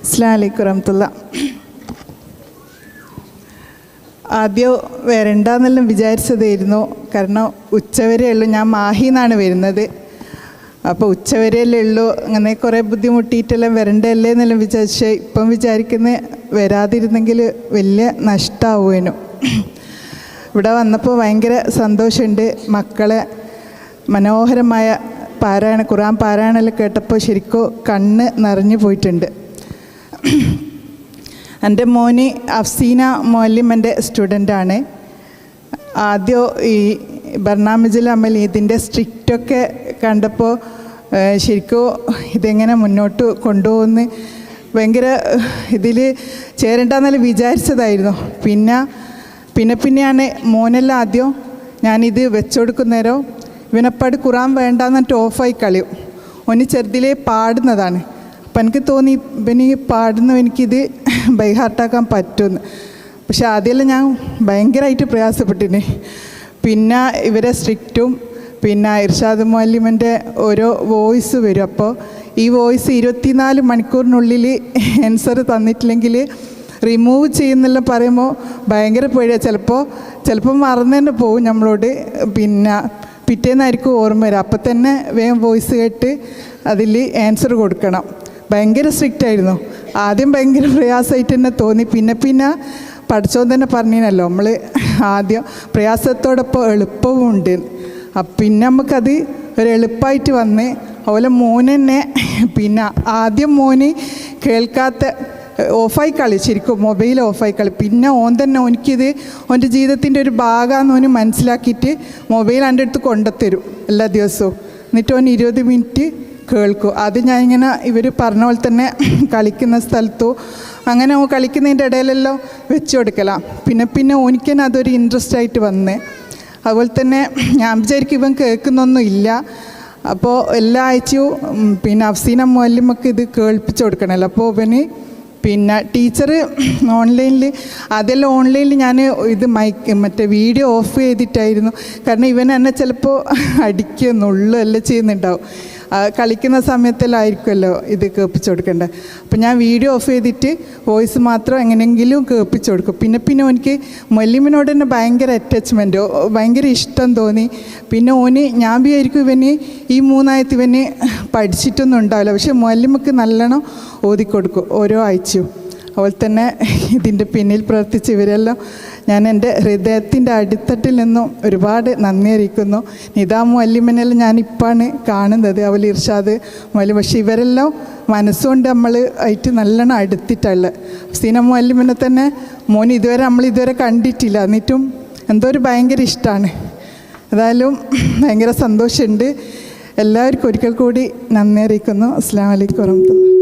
അസ്സലാമു അലൈക്കും വറഹ്മത്തുള്ളാ. ആദ്യം വരണ്ടെന്നെല്ലാം വിചാരിച്ചതായിരുന്നു. കാരണം ഉച്ചവരെ ഉള്ളൂ, ഞാൻ മാഹിന്നാണ് വരുന്നത്. അപ്പോൾ ഉച്ചവരെയല്ലേ ഉള്ളൂ, അങ്ങനെ കുറേ ബുദ്ധിമുട്ടിയിട്ടെല്ലാം വരണ്ടല്ലേ എന്നെല്ലാം വിചാരിച്ച് ഇപ്പം വിചാരിക്കുന്നത് വരാതിരുന്നെങ്കിൽ വലിയ നഷ്ടമാവുമേനു. ഇവിടെ വന്നപ്പോൾ ഭയങ്കര സന്തോഷമുണ്ട്. മക്കളെ മനോഹരമായ പാരായണം, ഖുർആൻ പാരായണമെല്ലാം കേട്ടപ്പോൾ ശരിക്കും കണ്ണ് നിറഞ്ഞു പോയിട്ടുണ്ട്. എൻ്റെ മോന് അഫ്സീന മുഅല്ലിമൻ്റെ സ്റ്റുഡൻ്റാണ്. ആദ്യം ഈ ബർനാമിജുൽ അമൽ ഇതിൻ്റെ സ്ട്രിക്റ്റൊക്കെ കണ്ടപ്പോൾ ശരിക്കും ഇതെങ്ങനെ മുന്നോട്ട് കൊണ്ടുപോകുമെന്ന് ഭയങ്കര ഇതിൽ ചേരണ്ടെന്നെല്ലാം വിചാരിച്ചതായിരുന്നു. പിന്നെയാണ് മോനെല്ലാം ആദ്യം ഞാനിത് വെച്ചുകൊടുക്കുന്നേരം ഇവനെപ്പാട് ഖുർആൻ വേണ്ടാന്നിട്ട് ഓഫായി കളയും. ഓന് ചെറുതിലേ പാടുന്നതാണ്. അപ്പം എനിക്ക് തോന്നി ഇവന് പാടുന്ന എനിക്കിത് ബൈഹാർട്ടാക്കാൻ പറ്റുമെന്ന്. പക്ഷെ ആദ്യമെല്ലാം ഞാൻ ഭയങ്കരമായിട്ട് പ്രയാസപ്പെട്ടിന്. പിന്നെ ഇവരെ സ്ട്രിക്റ്റും പിന്നെ ഇർഷാദ് മുഅല്ലിമിൻ്റെ ഓരോ വോയിസ് വരും. അപ്പോൾ ഈ വോയിസ് 24 മണിക്കൂറിനുള്ളിൽ ആൻസർ തന്നിട്ടില്ലെങ്കിൽ റിമൂവ് ചെയ്യുന്നെല്ലാം പറയുമ്പോൾ ഭയങ്കര പേടിയാണ്. ചിലപ്പോൾ മറന്നു തന്നെ പോകും നമ്മളോട്. പിന്നെ പിറ്റേന്നായിരിക്കും ഓർമ്മ വരിക. അപ്പം തന്നെ വേഗം വോയിസ് കേട്ട് അതിൽ ആൻസർ കൊടുക്കണം. ഭയങ്കര സ്ട്രിക്റ്റായിരുന്നു. ആദ്യം ഭയങ്കര പ്രയാസമായിട്ട് തന്നെ തോന്നി. പിന്നെ പഠിച്ചോ തന്നെ പറഞ്ഞിനല്ലോ, നമ്മൾ ആദ്യം പ്രയാസത്തോടൊപ്പം എളുപ്പവും ഉണ്ട്. പിന്നെ നമുക്കത് ഒരു എളുപ്പമായിട്ട് വന്ന്. അതുപോലെ മോന് തന്നെ പിന്നെ ആദ്യം മോന് കേൾക്കാത്ത ഓഫായി കളി, ശരിക്കും മൊബൈൽ ഓഫായി കളി. പിന്നെ ഓൻ തന്നെ ഓനിക്കിത് ഓൻ്റെ ജീവിതത്തിൻ്റെ ഒരു ഭാഗമാണെന്ന് ഓന് മനസ്സിലാക്കിയിട്ട് മൊബൈൽ എൻ്റെ അടുത്ത് കൊണ്ടുത്തരും എല്ലാ ദിവസവും. എന്നിട്ട് ഓൻ 20 മിനിറ്റ് കേൾക്കും. അത് ഞാനിങ്ങനെ ഇവർ പറഞ്ഞ പോലെ തന്നെ കളിക്കുന്ന സ്ഥലത്തോ അങ്ങനെ ഓൻ കളിക്കുന്നതിൻ്റെ ഇടയിലെല്ലാം വെച്ച് കൊടുക്കലാം. പിന്നെ ഓനിക്ക് തന്നെ അതൊരു ഇൻട്രസ്റ്റ് ആയിട്ട് വന്ന്. അതുപോലെ തന്നെ ഞാൻ വിചാരിക്കും ഇവൻ കേൾക്കുന്നൊന്നും ഇല്ല. അപ്പോൾ എല്ലാ ആഴ്ചയും പിന്നെ അഫ്സീന മുഅല്ലിമക്ക് ഇത് കേൾപ്പിച്ച് കൊടുക്കണമല്ലോ. അപ്പോൾ ഇവന് പിന്നെ ടീച്ചർ ഓൺലൈനിൽ അതെല്ലാം ഓൺലൈനിൽ ഞാൻ ഇത് മറ്റേ വീഡിയോ ഓഫ് ചെയ്തിട്ടായിരുന്നു. കാരണം ഇവൻ എന്നെ ചിലപ്പോൾ അടിക്കുന്നുള്ളൂ എല്ലാം ചെയ്യുന്നുണ്ടാവും. കളിക്കുന്ന സമയത്തെല്ലാമായിരിക്കുമല്ലോ ഇത് കേൾപ്പിച്ച് കൊടുക്കേണ്ടത്. അപ്പം ഞാൻ വീഡിയോ ഓഫ് ചെയ്തിട്ട് വോയിസ് മാത്രം എങ്ങനെയെങ്കിലും കേൾപ്പിച്ച് കൊടുക്കും. പിന്നെ എനിക്ക് മുഅല്ലിമിനോട് തന്നെ ഭയങ്കര അറ്റാച്ച്മെൻറ്റ്, ഭയങ്കര ഇഷ്ടം തോന്നി. പിന്നെ ഞാൻ വിചാരിക്കും ഇവന് ഈ 3 ആയത്ത് ഇവന് പഠിച്ചിട്ടൊന്നും ഉണ്ടാവില്ല. പക്ഷേ മുഅല്ലിമക്ക് നല്ലോണം ഓതിക്കൊടുക്കും ഓരോ ആഴ്ചയും. അതുപോലെ തന്നെ ഇതിൻ്റെ പിന്നിൽ പ്രവർത്തിച്ച് ഇവരെല്ലാം ഞാൻ എൻ്റെ ഹൃദയത്തിൻ്റെ അടിത്തട്ടിൽ നിന്നും ഒരുപാട് നന്ദി അറിയിക്കുന്നു. നിദാ മുഅല്ലിമിനെല്ലാം ഞാനിപ്പാണ് കാണുന്നത്, അവൽ ഇർഷാദ് മുഅല്ലിം. പക്ഷേ ഇവരെല്ലാം മനസ്സുകൊണ്ട് നമ്മൾ ആയിട്ട് നല്ലോണം അടുത്തിട്ടുള്ളത്. സീന മുഅല്ലിമിനെ തന്നെ നമ്മളിതുവരെ കണ്ടിട്ടില്ല. എന്നിട്ടും എന്തോ ഒരു ഭയങ്കര ഇഷ്ടമാണ്. ഏതായാലും ഭയങ്കര സന്തോഷമുണ്ട്. എല്ലാവർക്കും ഒരിക്കൽ കൂടി നന്ദി അറിയിക്കുന്നു. അസ്സലാമു അലൈക്കും വറഹ്മത്തുള്ളാഹി.